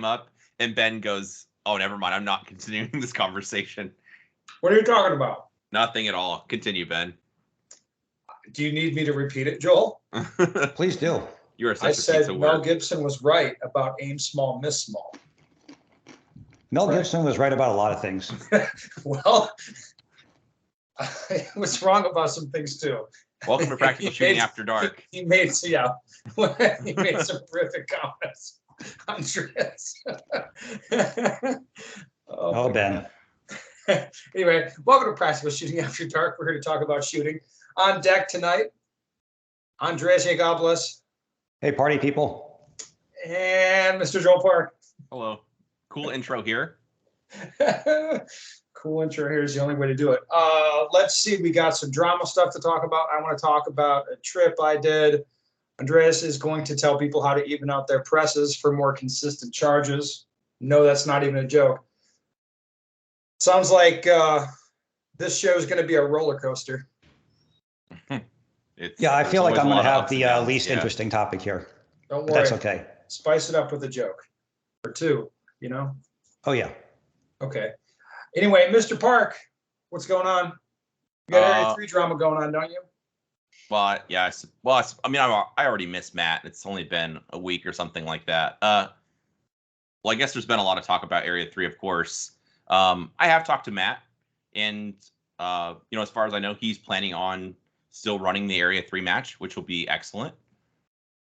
up, and Ben goes, "Oh, never mind. I'm not continuing this conversation." What are you talking about? Nothing at all. Continue, Ben. Do you need me to repeat it, Joel? Please do. You are such I a piece said of Mel work. Gibson was right about aim small, miss small. Mel Gibson was right about a lot of things. Well, I was wrong about some things too. Welcome to Practical Shooting After Dark. He made some terrific comments on Andreas. Oh, Ben. Anyway, welcome to Practical Shooting After Dark. We're here to talk about shooting. On deck tonight, Andreas Yagopoulos. Hey, party people. And Mr. Joel Park. Hello. Cool intro here. Cool intro here is the only way to do it. Let's see. We got some drama stuff to talk about. I want to talk about a trip I did. Andreas is going to tell people how to even out their presses for more consistent charges. No, that's not even a joke. Sounds like this show is going to be a roller coaster. Yeah, I feel like I'm going to have the downs, least interesting topic here. Don't But worry. that's okay. Spice it up with a joke or two, you know? Oh, yeah. Okay. Anyway, Mr. Park, what's going on? You got Area 3 drama going on, don't you? Well, yeah. I already missed Matt. It's only been a week or something like that. Well, I guess there's been a lot of talk about Area 3, of course. I have talked to Matt, and as far as I know, he's planning on still running the Area 3 match, which will be excellent.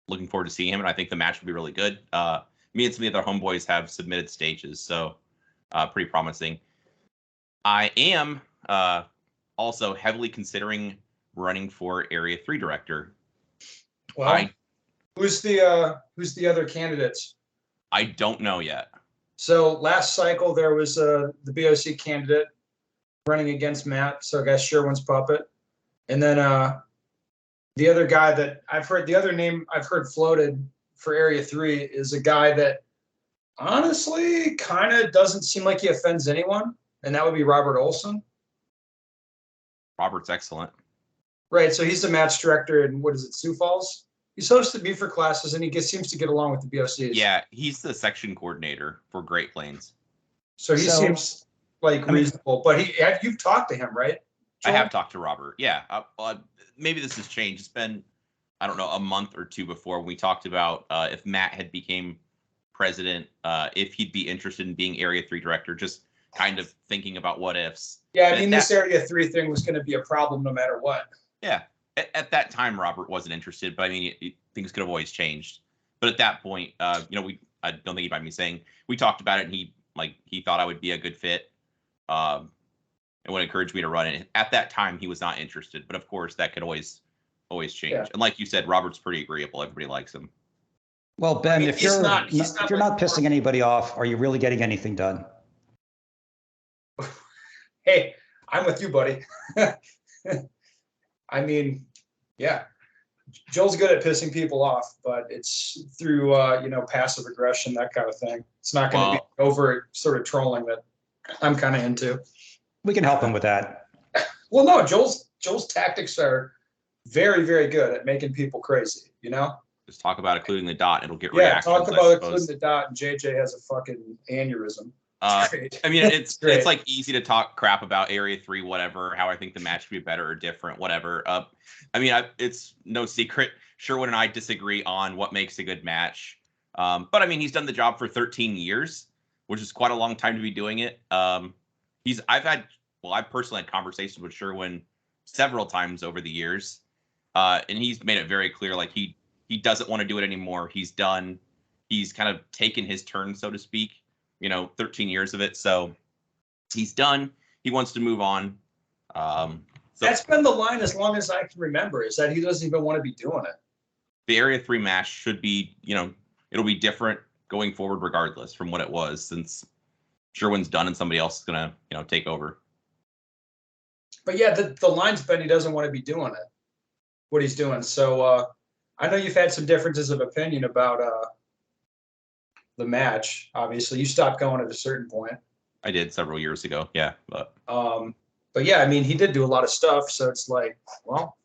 Looking forward to seeing him, and I think the match will be really good. Me and some of the other homeboys have submitted stages, so pretty promising. I am also heavily considering running for Area 3 director. Well, who's the other candidates? I don't know yet. So last cycle there was the BOC candidate running against Matt, so I guess Sherwin's puppet, and then the other guy that the other name I've heard floated for Area 3 is a guy that honestly kind of doesn't seem like he offends anyone, and that would be Robert Olson. Robert's excellent. Right, so he's the match director in, what is it, Sioux Falls? He's hosted Buford classes, and he seems to get along with the BOCs. Yeah, he's the section coordinator for Great Plains. So he seems like reasonable, but you've talked to him, right, Joel? I have talked to Robert. Yeah, maybe this has changed. It's been, I don't know, a month or two before we talked about if Matt had became president, if he'd be interested in being Area 3 director, just kind of thinking about what ifs. Yeah, I mean, this Area 3 thing was going to be a problem no matter what. Yeah. At that time, Robert wasn't interested, but I mean, things could have always changed. But at that point, I don't think he'd mind me saying, we talked about it, and he thought I would be a good fit, and would encourage me to run it. At that time, he was not interested, but of course, that could always change. Yeah. And like you said, Robert's pretty agreeable. Everybody likes him. Well, Ben, if you're not pissing anybody off, are you really getting anything done? Hey, I'm with you, buddy. I mean, yeah, Joel's good at pissing people off, but it's through, passive aggression, that kind of thing. It's not going to be overt sort of trolling that I'm kind of into. We can help him with that. Well, no, Joel's tactics are very, very good at making people crazy, Just talk about occluding the dot, it'll get reactions. Yeah, talk about occluding the dot, and JJ has a fucking aneurysm. I mean, it's like easy to talk crap about Area 3, whatever, how I think the match could be better or different, whatever. I mean, it's no secret. Sherwin and I disagree on what makes a good match. But I mean, he's done the job for 13 years, which is quite a long time to be doing it. I've personally had conversations with Sherwin several times over the years. And he's made it very clear, like he doesn't want to do it anymore. He's done. He's kind of taken his turn, so to speak. 13 years of it. So he's done. He wants to move on. That's been the line as long as I can remember, is that he doesn't even want to be doing it. The Area 3 match should be, it'll be different going forward regardless from what it was, since Sherwin's done and somebody else is going to, take over. But yeah, the line's been he doesn't want to be doing it, what he's doing. So I know you've had some differences of opinion about the match. Obviously, you stopped going at a certain point. I did several years ago. Yeah, but yeah, I mean, he did do a lot of stuff. So it's like, well,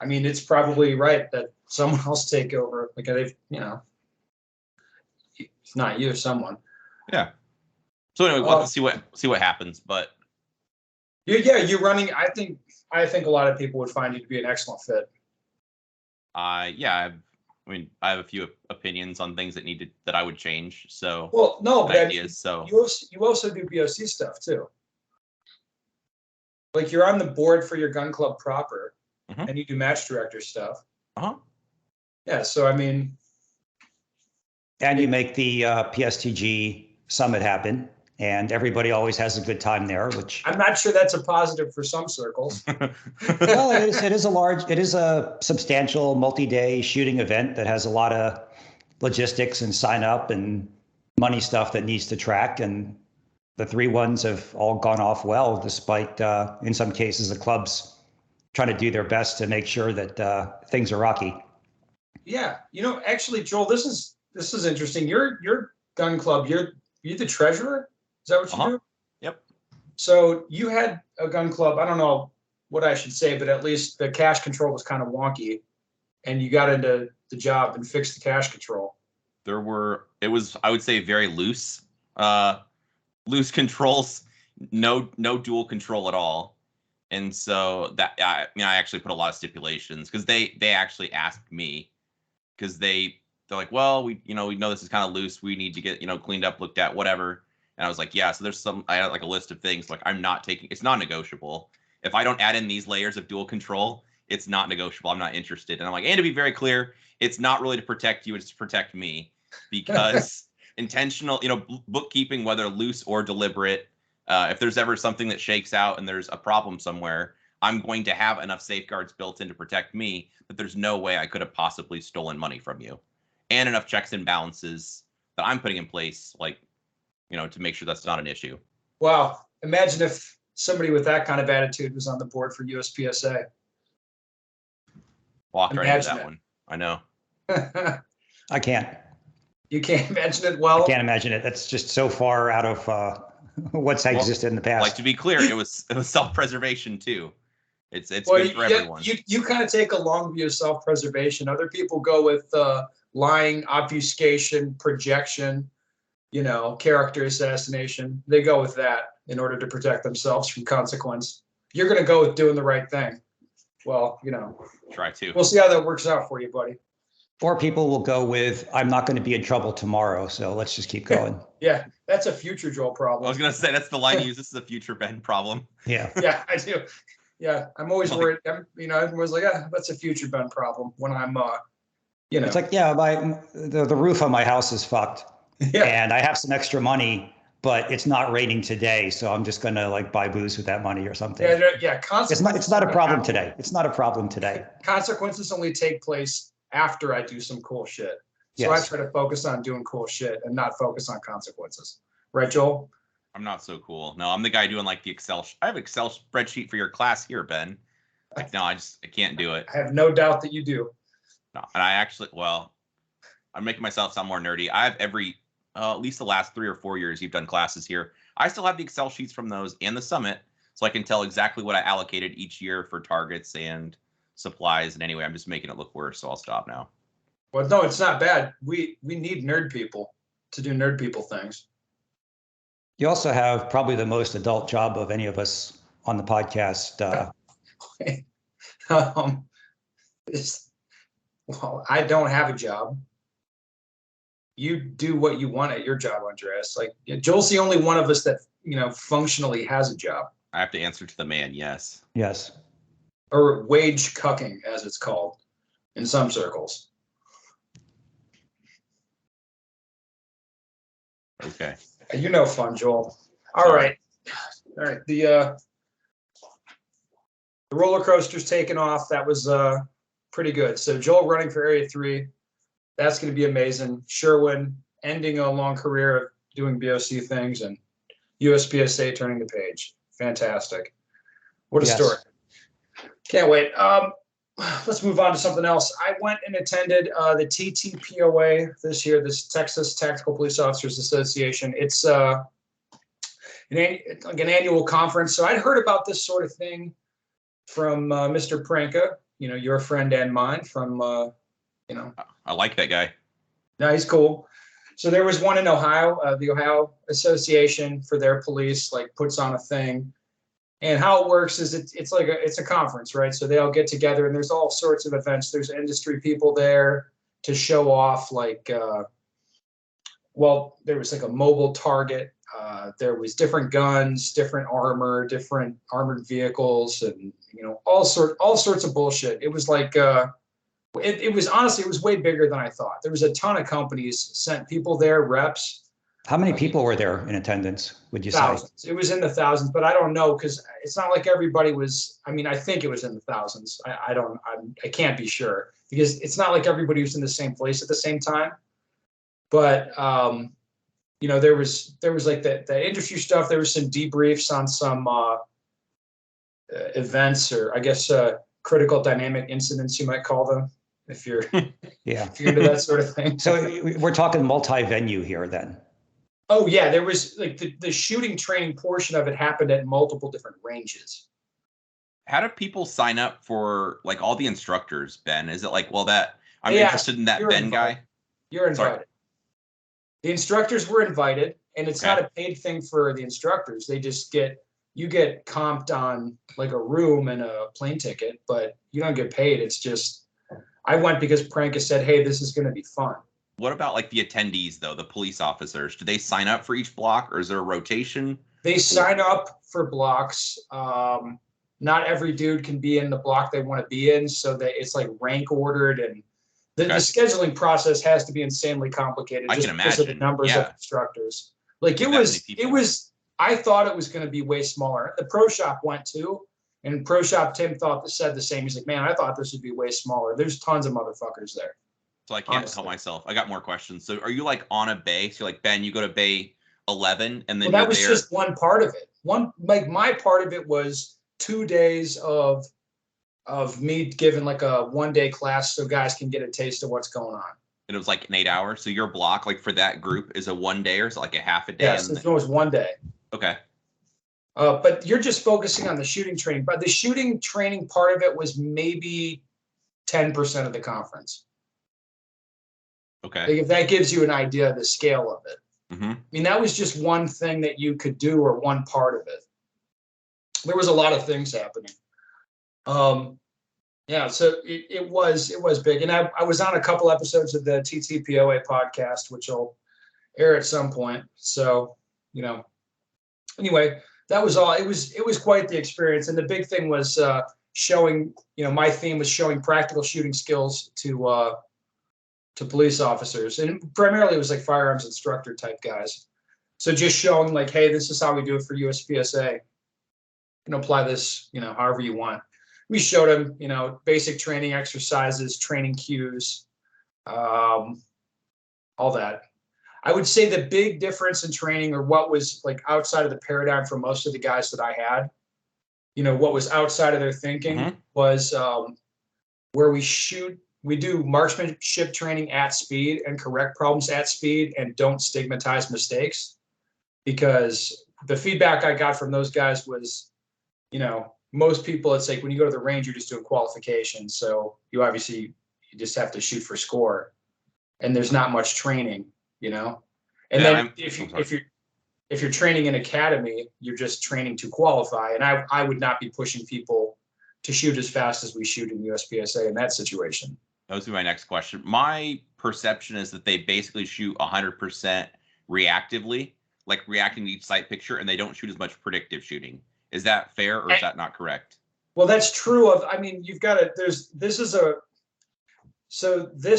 I mean, it's probably right that someone else take over. Like they've, If not you, someone. Yeah. So anyway, we'll have to see what happens. But you're running. I think a lot of people would find you to be an excellent fit. Yeah. I have a few opinions on things that I would change. So well, no, but ideas. So you also do BOC stuff too. Like you're on the board for your gun club proper, and you do match director stuff. Yeah. So I mean, and you make the PSTG Summit happen, and everybody always has a good time there. Which I'm not sure that's a positive for some circles. Well, it is a substantial multi-day shooting event that has a lot of logistics and sign up and money stuff that needs to track. And the 3 ones have all gone off well, despite in some cases the clubs trying to do their best to make sure that things are rocky. Yeah, actually, Joel, this is interesting. Your gun club, you're the treasurer. Is that what you do? Yep. So you had a gun club. I don't know what I should say, but at least the cash control was kind of wonky, and you got into the job and fixed the cash control. It was, I would say, very loose controls, no dual control at all. And so that, I actually put a lot of stipulations because they actually asked me, because they're like, well, we know this is kind of loose. We need to get, cleaned up, looked at, whatever. And I was like, yeah, so I had like a list of things, like it's not negotiable. If I don't add in these layers of dual control, it's not negotiable. I'm not interested. And I'm like, and to be very clear, it's not really to protect you, it's to protect me, because intentional, bookkeeping, whether loose or deliberate, if there's ever something that shakes out and there's a problem somewhere, I'm going to have enough safeguards built in to protect me that there's no way I could have possibly stolen money from you, and enough checks and balances that I'm putting in place, like, to make sure that's not an issue. Wow. Imagine if somebody with that kind of attitude was on the board for USPSA. Walked right into that one. I know. I can't. You can't imagine it. Well, I can't imagine it. That's just so far out of what's existed in the past. Like, to be clear, it was self-preservation too. It's good for everyone. You kind of take a long view of self-preservation. Other people go with lying, obfuscation, projection, character assassination. They go with that in order to protect themselves from consequence. You're going to go with doing the right thing. Well, try to. We'll see how that works out for you, buddy. Or people will go with, I'm not going to be in trouble tomorrow, so let's just keep going. Yeah, that's a future Joel problem. I was going to say, that's the line you use. This is a future Ben problem. Yeah. Yeah, I do. Yeah, I'm always worried. Everyone's like, that's a future Ben problem when I'm, It's like, yeah, the roof on my house is fucked. Yeah. And I have some extra money, but it's not raining today, so I'm just going to buy booze with that money or something. Yeah. It's not a problem today. It's not a problem today. Consequences only take place after I do some cool shit. So yes. I try to focus on doing cool shit and not focus on consequences. Right, Joel? I'm not so cool. No, I'm the guy doing the Excel. I have Excel spreadsheet for your class here, Ben. No, I can't do it. I have no doubt that you do. No, and I'm making myself sound more nerdy. I have at least the last 3 or 4 years you've done classes here, I still have the Excel sheets from those and the summit, so I can tell exactly what I allocated each year for targets and supplies. And anyway, I'm just making it look worse, so I'll stop now. Well, no, it's not bad. We need nerd people to do nerd people things. You also have probably the most adult job of any of us on the podcast. Well, I don't have a job. You do what you want at your job, Andreas. Joel's the only one of us that functionally has a job. I have to answer to the man. Yes. Yes. Or wage cucking, as it's called in some circles. Okay. Fun, Joel. All right. The roller coaster's taken off. That was pretty good. So Joel running for Area 3. That's going to be amazing. Sherwin ending a long career of doing BOC things, and USPSA turning the page. Fantastic. What a story. Can't wait. Let's move on to something else. I went and attended the TTPOA this year, this Texas Tactical Police Officers Association. It's an annual conference. So I'd heard about this sort of thing from Mr. Pranka, your friend and mine from, I like that guy. No, he's cool. So there was one in Ohio, the Ohio Association for their police, like puts on a thing. And how it works is it's like it's a conference, right? So they all get together and there's all sorts of events. There's industry people there to show off, like, well, there was like a mobile target. There was different guns, different armor, different armored vehicles, and all sorts of bullshit. It was like it was honestly, it was way bigger than I thought. There was a ton of companies sent people there, reps. How many people were there in attendance, would you Thousands. say? It was in the thousands, but I don't know because it's not like everybody was. I mean, I think it was in the thousands. I can't be sure because it's not like everybody was in the same place at the same time. But there was like the industry stuff. There was some debriefs on some events, or I guess critical dynamic incidents, you might call them, if you're Yeah. if you're into that sort of thing. So we're talking multi-venue here then. Oh yeah, there was like the shooting training portion of it happened at multiple different ranges. How do people sign up for like all the instructors, Ben? Is it like, well, that I'm interested in that Ben invited. guy? You're invited. Sorry. The instructors were invited, and it's not a paid thing for the instructors. They just you get comped on like a room and a plane ticket, but you don't get paid. It's just, I went because Pranka said, hey, this is going to be fun. What about like the attendees though, the police officers? Do they sign up for each block, or is there a rotation? They sign up for blocks. Not every dude can be in the block they want to be in, so that it's like rank ordered, and the scheduling process has to be insanely complicated. I just can because imagine. Of the numbers of instructors. Like it was. I thought it was going to be way smaller. The pro shop went too, and pro shop Tim said the same. He's like, man, I thought this would be way smaller. There's tons of motherfuckers there. So I can't help myself. I got more questions. So are you like on a bay? So you're like, Ben, you go to bay 11, and then that was just one part of it. My part of it was 2 days of me giving like a 1-day class so guys can get a taste of what's going on. And it was like an 8 hour. So your block, like for that group, is a 1 day, or is it like a half a day? Yes, it was 1 day. Okay. But you're just focusing on the shooting training. But the shooting training part of it was maybe 10% of the conference. Okay. Like if that gives you an idea of the scale of it. Mm-hmm. I mean, that was just one thing that you could do, or one part of it. There was a lot of things happening. Yeah, so it was big. And I was on a couple episodes of the TTPOA podcast, which will air at some point. So, anyway, that was all. It was quite the experience. And the big thing was showing, my theme was showing practical shooting skills to police officers. And primarily it was like firearms instructor type guys. So just showing like, hey, this is how we do it for USPSA. You can apply this, however you want. We showed them, basic training exercises, training cues, all that. I would say the big difference in training, or what was like outside of the paradigm for most of the guys that I had, what was outside of their thinking was where we do marksmanship training at speed and correct problems at speed and don't stigmatize mistakes. Because the feedback I got from those guys was, most people, it's like when you go to the range, you're just doing qualification. So you just have to shoot for score, and there's not much training, And then if you're training in academy, you're just training to qualify. And I would not be pushing people to shoot as fast as we shoot in USPSA in that situation. That was my next question. My perception is that they basically shoot 100% reactively, like reacting to each sight picture, and they don't shoot as much predictive shooting. Is that fair, or is that not correct? Well, that's true you've got to, this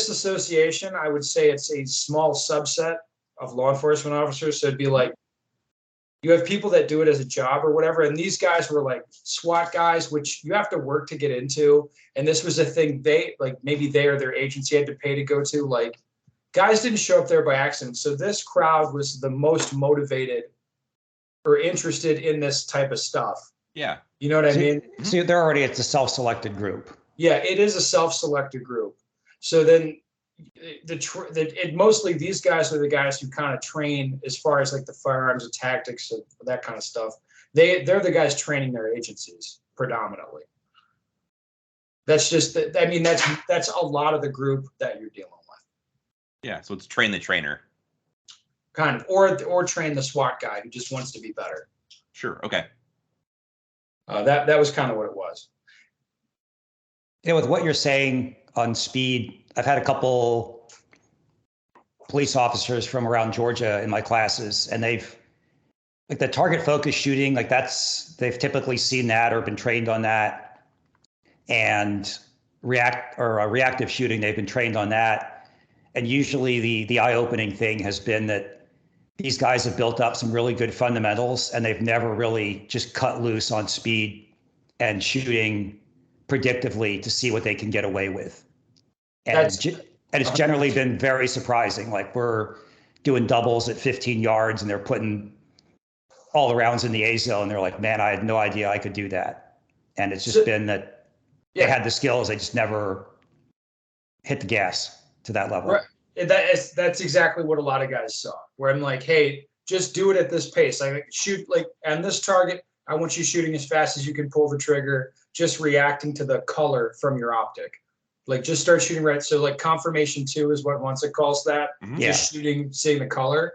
association, I would say it's a small subset of law enforcement officers. So it'd be like, you have people that do it as a job or whatever. And these guys were like SWAT guys, which you have to work to get into. And this was a thing maybe they or their agency had to pay to go to. Like, guys didn't show up there by accident. So this crowd was the most motivated or interested in this type of stuff. Yeah. You know what I mean? So they're already at the self-selected group. Yeah, it is a self-selected group. So then mostly these guys are the guys who kind of train as far as like the firearms and tactics and that kind of stuff. They're the guys training their agencies predominantly. That's just, that's a lot of the group that you're dealing with. Yeah, so it's train the trainer. kind of, or train the SWAT guy who just wants to be better. Sure. Okay. That was kind of what it was. Yeah, with what you're saying on speed, I've had a couple police officers from around Georgia in my classes, and they've like the target focus shooting, like they've typically seen that or been trained on that, and reactive shooting, they've been trained on that. And usually the eye-opening thing has been that these guys have built up some really good fundamentals, and they've never really just cut loose on speed and shooting predictively to see what they can get away with. And it's generally been very surprising. Like we're doing doubles at 15 yards and they're putting all the rounds in the A zone. They're like, man, I had no idea I could do that. And it's just been that they had the skills. They just never hit the gas to that level. Right. That's exactly what a lot of guys saw, where I'm like, hey, just do it at this pace. Like shoot, like on this target, I want you shooting as fast as you can pull the trigger, just reacting to the color from your optic. Like just start shooting right. So like confirmation 2 is what once it calls that. Mm-hmm. Just shooting, seeing the color.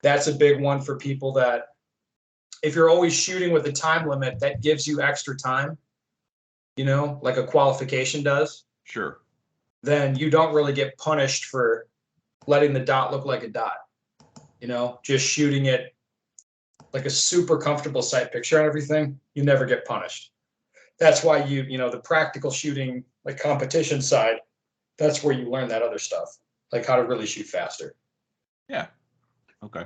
That's a big one for people that if you're always shooting with a time limit, that gives you extra time, you know, like a qualification does. Sure. Then you don't really get punished for letting the dot look like a dot, you know, just shooting it like a super comfortable sight picture on everything. You never get punished. That's why you know, the practical shooting, like competition side, that's where you learn that other stuff, like how to really shoot faster. Yeah. Okay.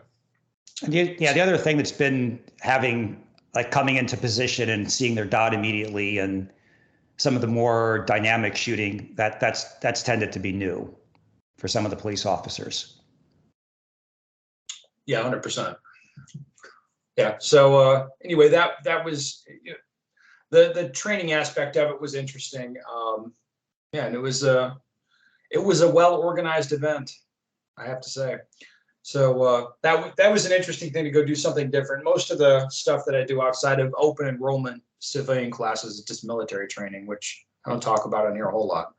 And the other thing that's been having like coming into position and seeing their dot immediately, and some of the more dynamic shooting that's tended to be new for some of the police officers. Yeah, 100%. Yeah. So anyway, that was the training aspect of it was interesting. Yeah, and it was a well organized event, I have to say. So that was an interesting thing to go do something different. Most of the stuff that I do outside of open enrollment civilian classes is just military training, which I don't talk about on here a whole lot.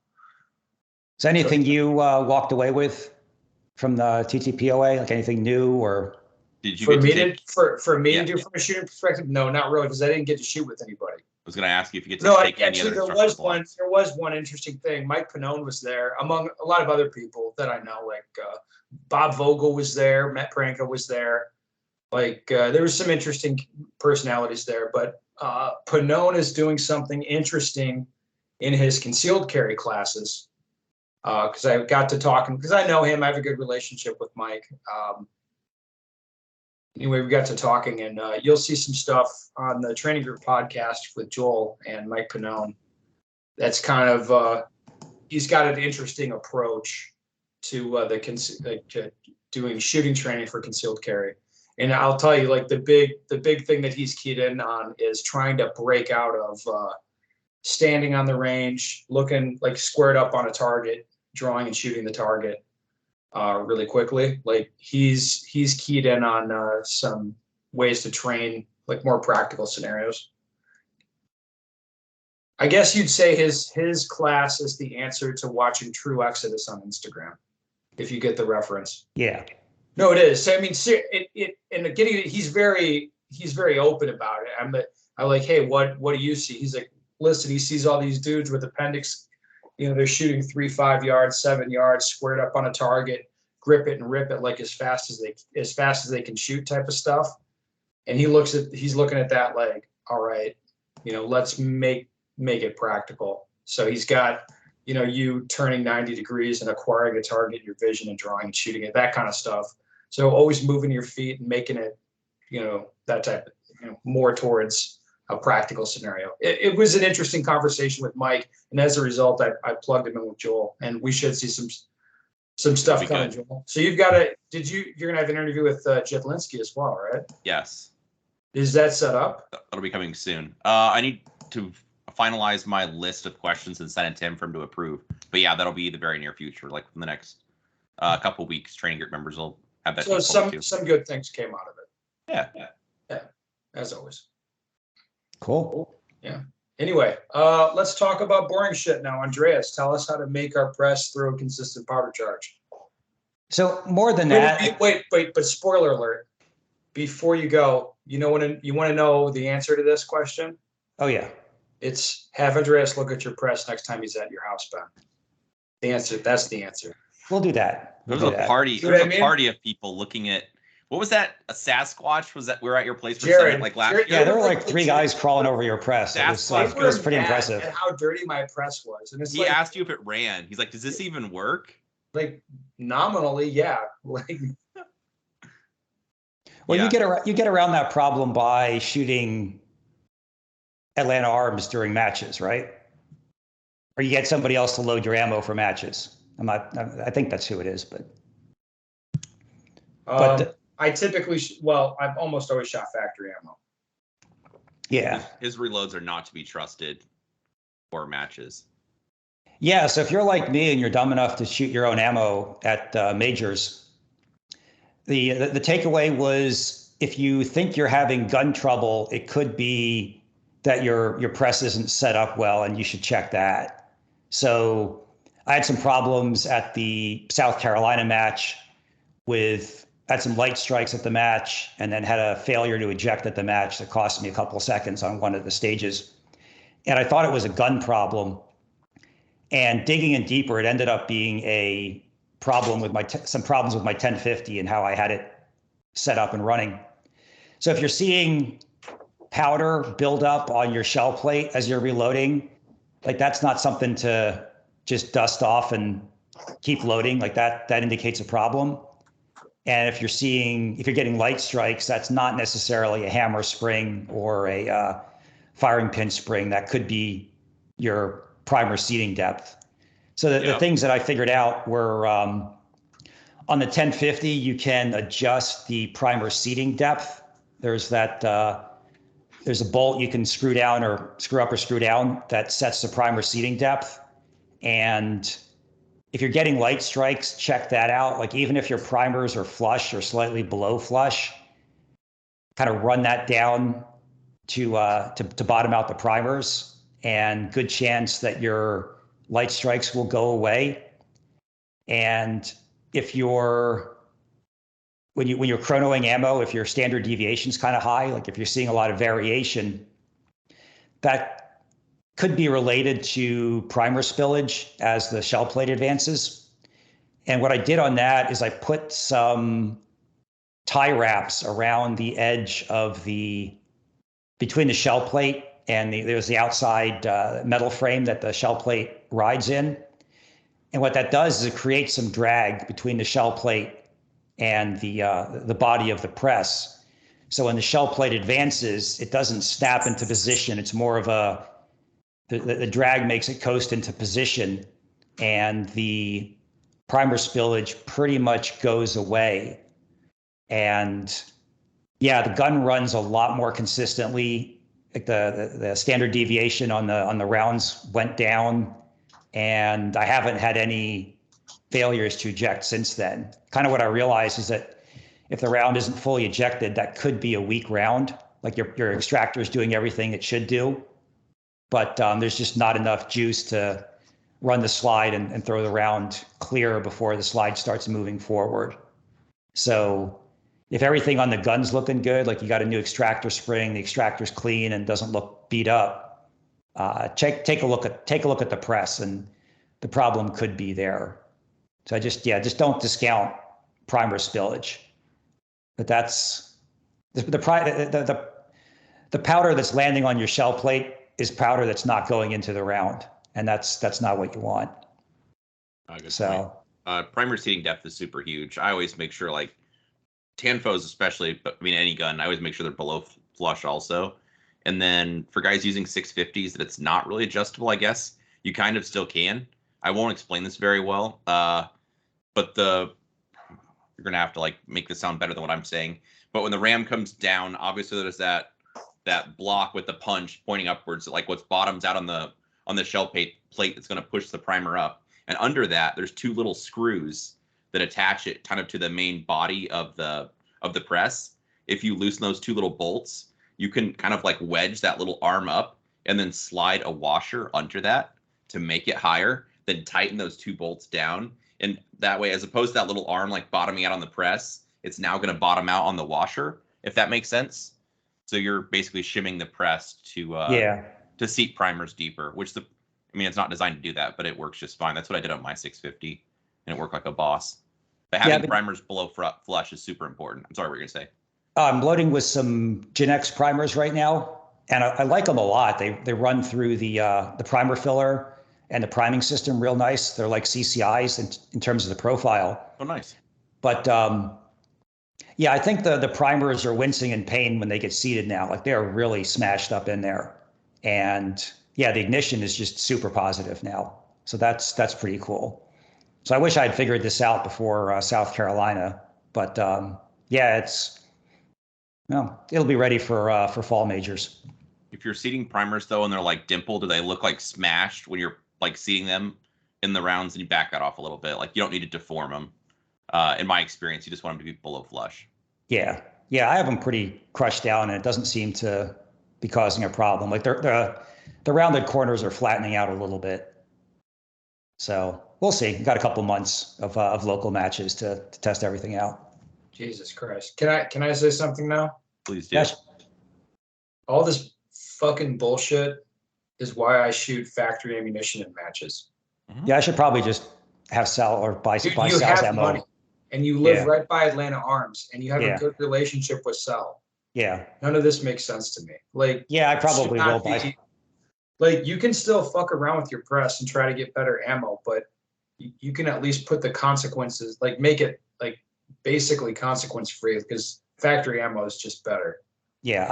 Is there anything you walked away with from the TTPOA, like anything new, or? Did you For get me to take, to do from a shooting perspective? No, not really, because I didn't get to shoot with anybody. I was going to ask you if you get to No, take any actually, other there was one interesting thing. Mike Pannone was there, among a lot of other people that I know, like Bob Vogel was there, Matt Pranka was there. Like there was some interesting personalities there, but Pannone is doing something interesting in his concealed carry classes. Because I got to talking, because I know him, I have a good relationship with Mike. Anyway, we got to talking, and you'll see some stuff on the Training Group podcast with Joel and Mike Pannone. That's kind of he's got an interesting approach to to doing shooting training for concealed carry. And I'll tell you, like the big thing that he's keyed in on is trying to break out of standing on the range, looking like squared up on a target, drawing and shooting the target really quickly. Like he's keyed in on some ways to train like more practical scenarios. I guess you'd say his class is the answer to watching True Exodus on Instagram, if you get the reference. Yeah. No, it is. I mean, he's very open about it. I'm like, hey, what do you see? He's like, listen, he sees all these dudes with appendix, you know, they're shooting 3, 5 yards, 7 yards, squared up on a target, grip it and rip it like as fast as they can shoot type of stuff. And he's looking at that like, all right, you know, let's make it practical. So he's got, you know, you turning 90 degrees and acquiring a target, your vision and drawing and shooting it, that kind of stuff. So always moving your feet and making it, you know, that type of, you know, more towards a practical scenario. It was an interesting conversation with Mike, and as a result, I plugged him in with Joel, and we should see some stuff coming, Joel. So you're gonna have an interview with Jetlinski as well, right? Yes. Is that set up? That'll be coming soon. I need to finalize my list of questions and send it to him for him to approve. But yeah, that'll be the very near future, like in the next couple of weeks. Training group members will have that. So some good things came out of it. Yeah. As always. Cool. Yeah. Anyway, let's talk about boring shit now. Andreas, tell us how to make our press throw a consistent powder charge. So more than Wait, that, but spoiler alert. Before you go, you want to know the answer to this question? oh yeah, It's have Andreas look at your press next time he's at your house, Ben. That's the answer. we'll do that. There We'll was do a that. party. See There what was I a mean? party of people looking at what was that? A Sasquatch? Was that we were at your place for Jared, Summit like last Jared, year? Yeah, there were like like three guys crawling over your press. It was Sasquatch it was were pretty mad impressive. at how dirty my press was, and it's He asked you if it ran. He's like, "Does this even work?" like nominally, yeah. Like Well, Yeah. you get around that problem by shooting Atlanta arms during matches, right? Or you get somebody else to load your ammo for matches. I think that's who it is, but I typically, I've almost always shot factory ammo. yeah. His reloads are not to be trusted for matches. Yeah, so if you're like me and you're dumb enough to shoot your own ammo at majors, the takeaway was if you think you're having gun trouble, it could be that your press isn't set up well, and you should check that. So I had some problems at the South Carolina match had some light strikes at the match, and then had a failure to eject at the match that cost me a couple of seconds on one of the stages. And I thought it was a gun problem. And digging in deeper, it ended up being a problem with some problems with my 1050 and how I had it set up and running. So if you're seeing powder build up on your shell plate as you're reloading, like that's not something to just dust off and keep loading. Like that indicates a problem. And if you're getting light strikes, that's not necessarily a hammer spring or a firing pin spring. That could be your primer seating depth. So the things that I figured out were on the 1050, you can adjust the primer seating depth. There's a bolt you can screw down or screw up or screw down that sets the primer seating depth. And if you're getting light strikes, check that out. Like even if your primers are flush or slightly below flush, kind of run that down to bottom out the primers, and good chance that your light strikes will go away. And if when you're chronoing ammo, if your standard deviation is kind of high, like if you're seeing a lot of variation, that could be related to primer spillage as the shell plate advances. And what I did on that is I put some tie wraps around the edge of between the shell plate and there's the outside metal frame that the shell plate rides in. And what that does is it creates some drag between the shell plate and the body of the press. So when the shell plate advances, it doesn't snap into position. It's more of the drag makes it coast into position, and the primer spillage pretty much goes away. And yeah, the gun runs a lot more consistently. Like the standard deviation on the rounds went down, and I haven't had any failures to eject since then. Kind of what I realized is that if the round isn't fully ejected, that could be a weak round. Like your extractor is doing everything it should do, but there's just not enough juice to run the slide and throw the round clear before the slide starts moving forward. So if everything on the gun's looking good, like you got a new extractor spring, the extractor's clean and doesn't look beat up, take a look at the press, and the problem could be there. So just don't discount primer spillage. But that's the powder that's landing on your shell plate is powder that's not going into the round, and that's not what you want. Good So point. Primer seating depth is super huge. I always make sure, like Tanfos especially, but I mean any gun, I always make sure they're below flush also. And then for guys using 650s that it's not really adjustable, I guess you kind of still can. I won't explain this very well, but you're gonna have to like make this sound better than what I'm saying. But when the ram comes down, obviously there's that block with the punch pointing upwards, like what's bottoms out on the shell plate that's going to push the primer up. And under that, there's two little screws that attach it kind of to the main body of the press. If you loosen those two little bolts, you can kind of like wedge that little arm up and then slide a washer under that to make it higher, then tighten those two bolts down. And that way, as opposed to that little arm like bottoming out on the press, it's now going to bottom out on the washer, if that makes sense. So you're basically shimming the press to seat primers deeper, which I mean, it's not designed to do that, but it works just fine. That's what I did on my 650, and it worked like a boss. But having primers below flush is super important. I'm sorry, what were you going to say? I'm loading with some Gen X primers right now, and I like them a lot. They run through the primer filler and the priming system real nice. They're like CCIs in terms of the profile. Oh, nice. But yeah, I think the primers are wincing in pain when they get seated now. Like they're really smashed up in there. And yeah, the ignition is just super positive now. So that's pretty cool. So I wish I had figured this out before South Carolina. But yeah, it'll be ready for fall majors. If you're seating primers though, and they're like dimpled, do they look like smashed when you're like seating them in the rounds and you back that off a little bit? Like you don't need to deform them. In my experience, you just want them to be below flush. Yeah. I have them pretty crushed down, and it doesn't seem to be causing a problem. Like the rounded corners are flattening out a little bit. So we'll see. We've got a couple months of local matches to test everything out. Jesus Christ. Can I say something now? Please do. Yes. All this fucking bullshit is why I shoot factory ammunition in matches. Yeah, I should probably just have Sal or buy Sal's ammo. Money, and you live right by Atlanta Arms, and you have a good relationship with Sal. Yeah. None of this makes sense to me. Like, yeah, I probably will buy. Like, you can still fuck around with your press and try to get better ammo, but you can at least put the consequences, like make it like basically consequence free, because factory ammo is just better. Yeah,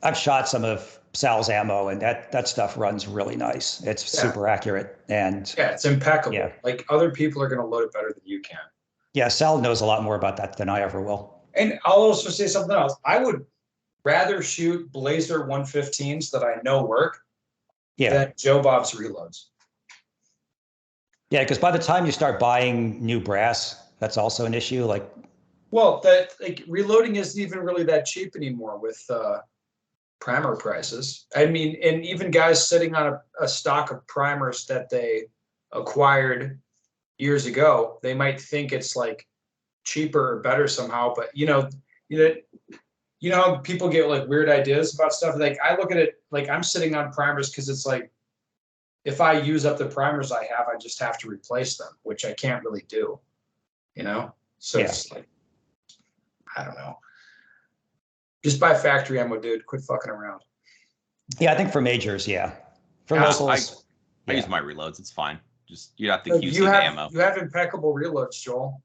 I've shot some of Sal's ammo, and that stuff runs really nice. It's super accurate, and yeah, it's impeccable. Yeah. Like other people are going to load it better than you can. Yeah, Sal knows a lot more about that than I ever will. And I'll also say something else. I would rather shoot Blazer 115s that I know work than Joe Bob's reloads. Yeah, because by the time you start buying new brass, that's also an issue. Well, reloading isn't even really that cheap anymore with primer prices. I mean, and even guys sitting on a stock of primers that they acquired years ago, they might think it's like cheaper or better somehow. But you know how people get like weird ideas about stuff. Like I look at it like I'm sitting on primers because it's like if I use up the primers I have, I just have to replace them, which I can't really do. So it's like, I don't know. Just buy factory ammo, dude. Quit fucking around. Yeah, I think for majors, For locals, I use my reloads. It's fine. Just you have to QC the ammo. You have impeccable reloads, Joel.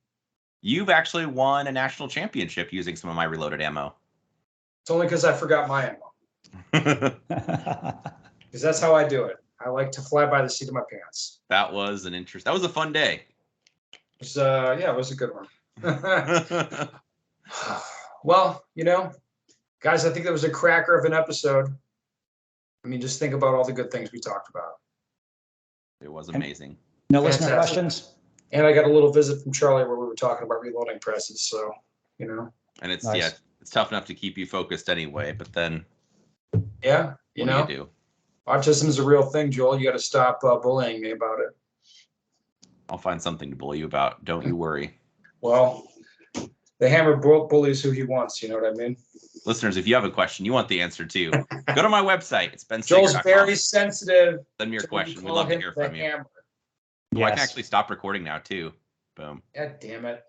You've actually won a national championship using some of my reloaded ammo. It's only because I forgot my ammo. Because that's how I do it. I like to fly by the seat of my pants. That was that was a fun day. It was a good one. Well, guys, I think that was a cracker of an episode. I mean, just think about all the good things we talked about. It was amazing. No listener questions? And I got a little visit from Charlie where we were talking about reloading presses. So, And it's nice. It's tough enough to keep you focused anyway, but then what do you do? Autism is a real thing, Joel. You got to stop bullying me about it. I'll find something to bully you about. Don't you worry. Well, the hammer bullies who he wants. You know what I mean? Listeners, if you have a question, you want the answer too, go to my website. It's bensager.com. Joel's very sensitive. Send me your question. We'd love to hear from you. Hammer. Well, I can actually stop recording now too. Boom. God damn it.